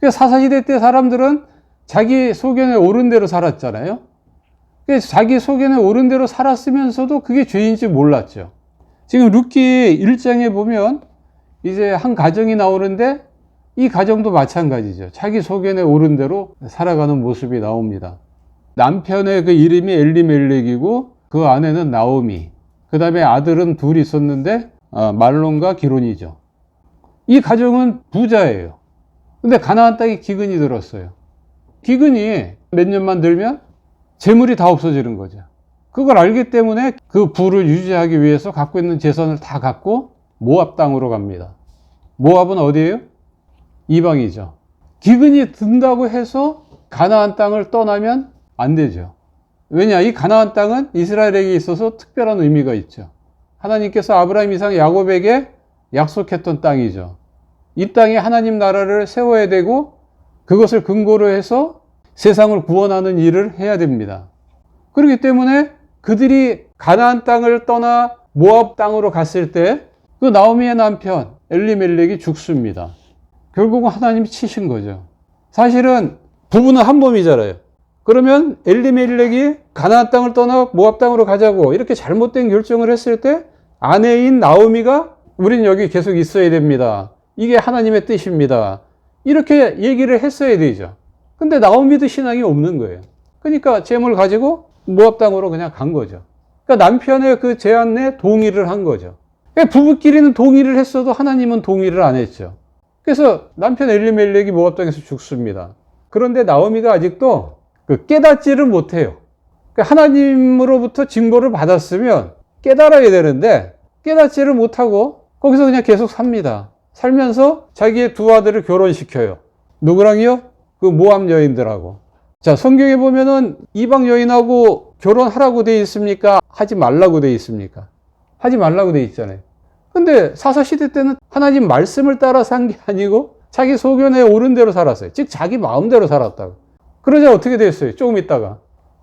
사사시대 때 사람들은 자기 소견에 옳은 대로 살았잖아요. 자기 소견에 옳은 대로 살았으면서도 그게 죄인지 몰랐죠. 지금 룻기 1장에 보면 이제 한 가정이 나오는데 이 가정도 마찬가지죠. 자기 소견에 옳은 대로 살아가는 모습이 나옵니다. 남편의 그 이름이 엘리멜렉이고 그 아내는 나오미, 그 다음에 아들은 둘이 있었는데 말론과 기론이죠. 이 가정은 부자예요. 근데 가나안 땅에 기근이 들었어요. 기근이 몇 년만 들면 재물이 다 없어지는 거죠. 그걸 알기 때문에 그 부를 유지하기 위해서 갖고 있는 재산을 다 갖고 모압 땅으로 갑니다. 모압은 어디예요? 이방이죠. 기근이 든다고 해서 가나안 땅을 떠나면 안 되죠. 왜냐? 이 가나안 땅은 이스라엘에게 있어서 특별한 의미가 있죠. 하나님께서 아브라함, 이삭, 야곱에게 약속했던 땅이죠. 이 땅에 하나님 나라를 세워야 되고 그것을 근거로 해서 세상을 구원하는 일을 해야 됩니다. 그렇기 때문에 그들이 가나안 땅을 떠나 모압 땅으로 갔을 때 그 나오미의 남편 엘리멜렉이 죽습니다. 결국은 하나님이 치신 거죠. 사실은 부부는 한 몸이잖아요. 그러면 엘리멜렉이 가나안 땅을 떠나 모압 땅으로 가자고 이렇게 잘못된 결정을 했을 때 아내인 나오미가 우린 여기 계속 있어야 됩니다. 이게 하나님의 뜻입니다. 이렇게 얘기를 했어야 되죠. 근데 나오미도 신앙이 없는 거예요. 그러니까 재물 가지고 모압 땅으로 그냥 간 거죠. 그러니까 남편의 그 제안에 동의를 한 거죠. 그러니까 부부끼리는 동의를 했어도 하나님은 동의를 안 했죠. 그래서 남편 엘리멜렉이 모압 땅에서 죽습니다. 그런데 나오미가 아직도 깨닫지를 못해요. 그러니까 하나님으로부터 징벌을 받았으면 깨달아야 되는데 깨닫지를 못하고 거기서 그냥 계속 삽니다. 살면서 자기의 두 아들을 결혼시켜요. 누구랑요? 그 모압 여인들하고. 자, 성경에 보면은 이방 여인하고 결혼하라고 돼 있습니까? 하지 말라고 돼 있습니까? 하지 말라고 돼 있잖아요. 근데 사사시대 때는 하나님 말씀을 따라 산 게 아니고 자기 소견에 옳은 대로 살았어요. 즉 자기 마음대로 살았다고. 그러자 어떻게 됐어요? 조금 있다가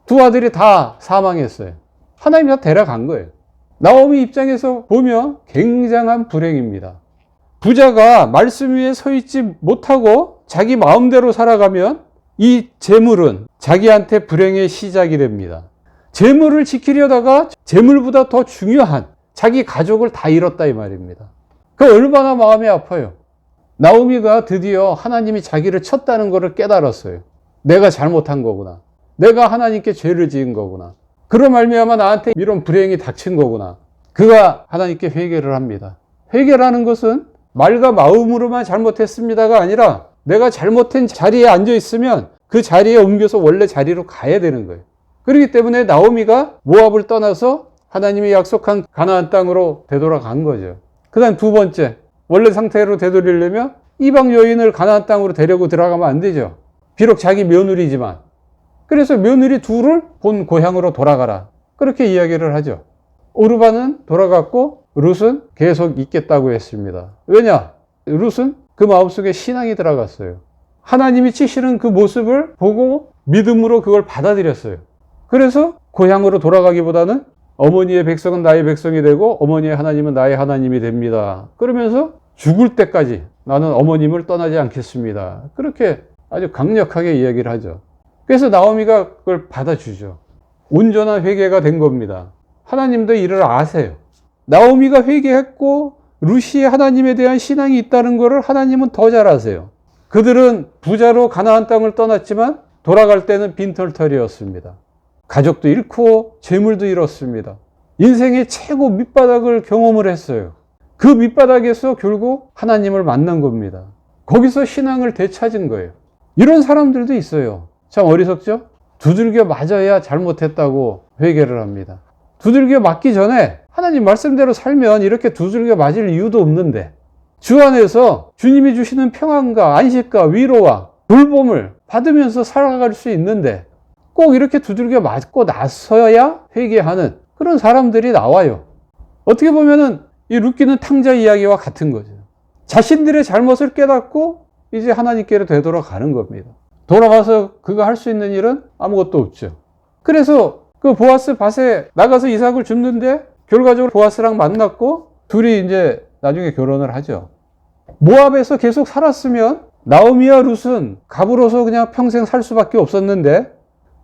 두 아들이 다 사망했어요. 하나님이 다 데려간 거예요. 나오미 입장에서 보면 굉장한 불행입니다. 부자가 말씀 위에 서 있지 못하고 자기 마음대로 살아가면 이 재물은 자기한테 불행의 시작이 됩니다. 재물을 지키려다가 재물보다 더 중요한 자기 가족을 다 잃었다 이 말입니다. 그 얼마나 마음이 아파요. 나오미가 드디어 하나님이 자기를 쳤다는 것을 깨달았어요. 내가 잘못한 거구나. 내가 하나님께 죄를 지은 거구나. 그런 말미암아 나한테 이런 불행이 닥친 거구나. 그가 하나님께 회개를 합니다. 회개라는 것은 말과 마음으로만 잘못했습니다가 아니라 내가 잘못된 자리에 앉아 있으면 그 자리에 옮겨서 원래 자리로 가야 되는 거예요. 그렇기 때문에 나오미가 모압을 떠나서 하나님이 약속한 가나안 땅으로 되돌아간 거죠. 그 다음 두 번째, 원래 상태로 되돌리려면 이방 여인을 가나안 땅으로 데리고 들어가면 안 되죠. 비록 자기 며느리지만. 그래서 며느리 둘을 본 고향으로 돌아가라. 그렇게 이야기를 하죠. 오르바는 돌아갔고 룻은 계속 있겠다고 했습니다. 왜냐? 룻은 그 마음속에 신앙이 들어갔어요. 하나님이 치시는 그 모습을 보고 믿음으로 그걸 받아들였어요. 그래서 고향으로 돌아가기보다는 어머니의 백성은 나의 백성이 되고 어머니의 하나님은 나의 하나님이 됩니다. 그러면서 죽을 때까지 나는 어머님을 떠나지 않겠습니다. 그렇게 아주 강력하게 이야기를 하죠. 그래서 나오미가 그걸 받아주죠. 온전한 회개가 된 겁니다. 하나님도 이를 아세요. 나오미가 회개했고 룻이 하나님에 대한 신앙이 있다는 것을 하나님은 더 잘 아세요. 그들은 부자로 가나안 땅을 떠났지만 돌아갈 때는 빈털터리였습니다. 가족도 잃고 재물도 잃었습니다. 인생의 최고 밑바닥을 경험을 했어요. 그 밑바닥에서 결국 하나님을 만난 겁니다. 거기서 신앙을 되찾은 거예요. 이런 사람들도 있어요. 참 어리석죠? 두들겨 맞아야 잘못했다고 회개를 합니다. 두들겨 맞기 전에 하나님 말씀대로 살면 이렇게 두들겨 맞을 이유도 없는데 주 안에서 주님이 주시는 평안과 안식과 위로와 돌봄을 받으면서 살아갈 수 있는데 꼭 이렇게 두들겨 맞고 나서야 회개하는 그런 사람들이 나와요. 어떻게 보면은 이 룻기는 탕자 이야기와 같은 거죠. 자신들의 잘못을 깨닫고 이제 하나님께로 되돌아가는 겁니다. 돌아가서 그가 할 수 있는 일은 아무것도 없죠. 그래서 그 보아스 밭에 나가서 이삭을 줍는데 결과적으로 보아스랑 만났고 둘이 이제 나중에 결혼을 하죠. 모압에서 계속 살았으면 나오미와 룻은 갑으로서 그냥 평생 살 수밖에 없었는데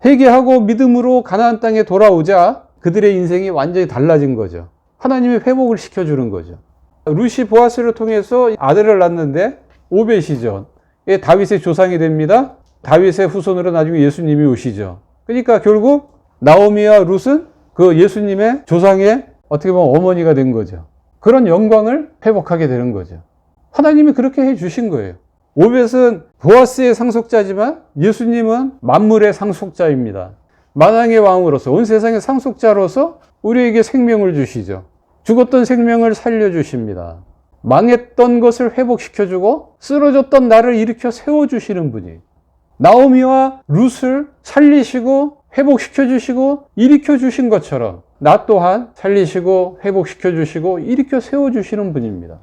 회개하고 믿음으로 가나안 땅에 돌아오자 그들의 인생이 완전히 달라진 거죠. 하나님이 회복을 시켜주는 거죠. 룻이 보아스를 통해서 아들을 낳는데 오벳이죠. 다윗의 조상이 됩니다. 다윗의 후손으로 나중에 예수님이 오시죠. 그러니까 결국 나오미와 룻은 그 예수님의 조상의 어떻게 보면 어머니가 된 거죠. 그런 영광을 회복하게 되는 거죠. 하나님이 그렇게 해 주신 거예요. 오벳은 보아스의 상속자지만 예수님은 만물의 상속자입니다. 만왕의 왕으로서 온 세상의 상속자로서 우리에게 생명을 주시죠. 죽었던 생명을 살려주십니다. 망했던 것을 회복시켜주고 쓰러졌던 나를 일으켜 세워주시는 분이 나오미와 룻을 살리시고 회복시켜주시고 일으켜주신 것처럼 나 또한 살리시고 회복시켜주시고 일으켜 세워주시는 분입니다.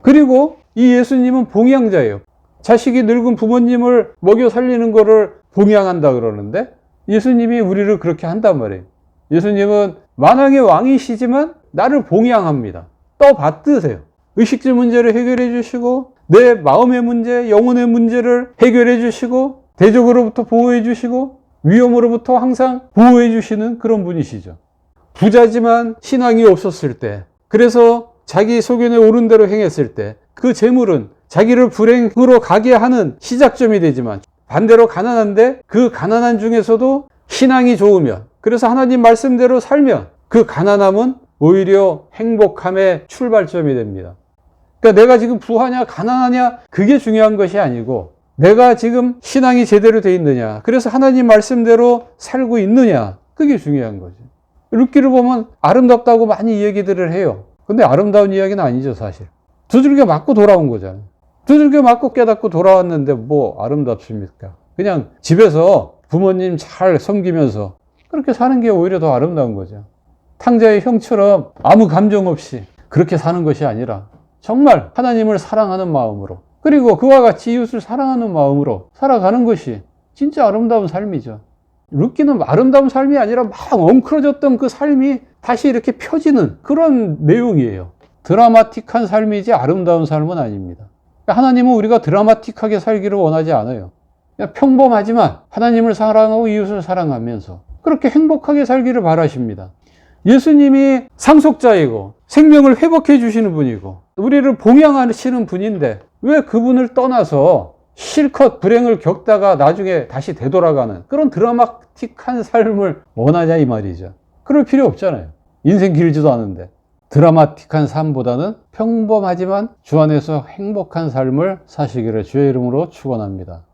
그리고 이 예수님은 봉양자예요. 자식이 늙은 부모님을 먹여 살리는 것을 봉양한다 그러는데 예수님이 우리를 그렇게 한단 말이에요. 예수님은 만왕의 왕이시지만 나를 봉양합니다. 떠받드세요. 의식주 문제를 해결해 주시고 내 마음의 문제, 영혼의 문제를 해결해 주시고 대적으로부터 보호해 주시고 위험으로부터 항상 보호해 주시는 그런 분이시죠. 부자지만 신앙이 없었을 때, 그래서 자기 소견에 옳은 대로 행했을 때 그 재물은 자기를 불행으로 가게 하는 시작점이 되지만 반대로 가난한데 그 가난한 중에서도 신앙이 좋으면, 그래서 하나님 말씀대로 살면 그 가난함은 오히려 행복함의 출발점이 됩니다. 그러니까 내가 지금 부하냐 가난하냐 그게 중요한 것이 아니고 내가 지금 신앙이 제대로 돼 있느냐, 그래서 하나님 말씀대로 살고 있느냐, 그게 중요한 거죠. 룻기를 보면 아름답다고 많이 얘기들을 해요. 근데 아름다운 이야기는 아니죠, 사실. 두들겨 맞고 돌아온 거잖아요. 두들겨 맞고 깨닫고 돌아왔는데 뭐 아름답습니까? 그냥 집에서 부모님 잘 섬기면서 그렇게 사는 게 오히려 더 아름다운 거죠. 탕자의 형처럼 아무 감정 없이 그렇게 사는 것이 아니라 정말 하나님을 사랑하는 마음으로, 그리고 그와 같이 이웃을 사랑하는 마음으로 살아가는 것이 진짜 아름다운 삶이죠. 룻기는 아름다운 삶이 아니라 막 엉클어졌던 그 삶이 다시 이렇게 펴지는 그런 내용이에요. 드라마틱한 삶이지 아름다운 삶은 아닙니다. 하나님은 우리가 드라마틱하게 살기를 원하지 않아요. 그냥 평범하지만 하나님을 사랑하고 이웃을 사랑하면서 그렇게 행복하게 살기를 바라십니다. 예수님이 상속자이고 생명을 회복해 주시는 분이고 우리를 봉양하시는 분인데 왜 그분을 떠나서 실컷 불행을 겪다가 나중에 다시 되돌아가는 그런 드라마틱한 삶을 원하냐 이 말이죠. 그럴 필요 없잖아요. 인생 길지도 않은데. 드라마틱한 삶보다는 평범하지만 주 안에서 행복한 삶을 사시기를 주의 이름으로 축원합니다.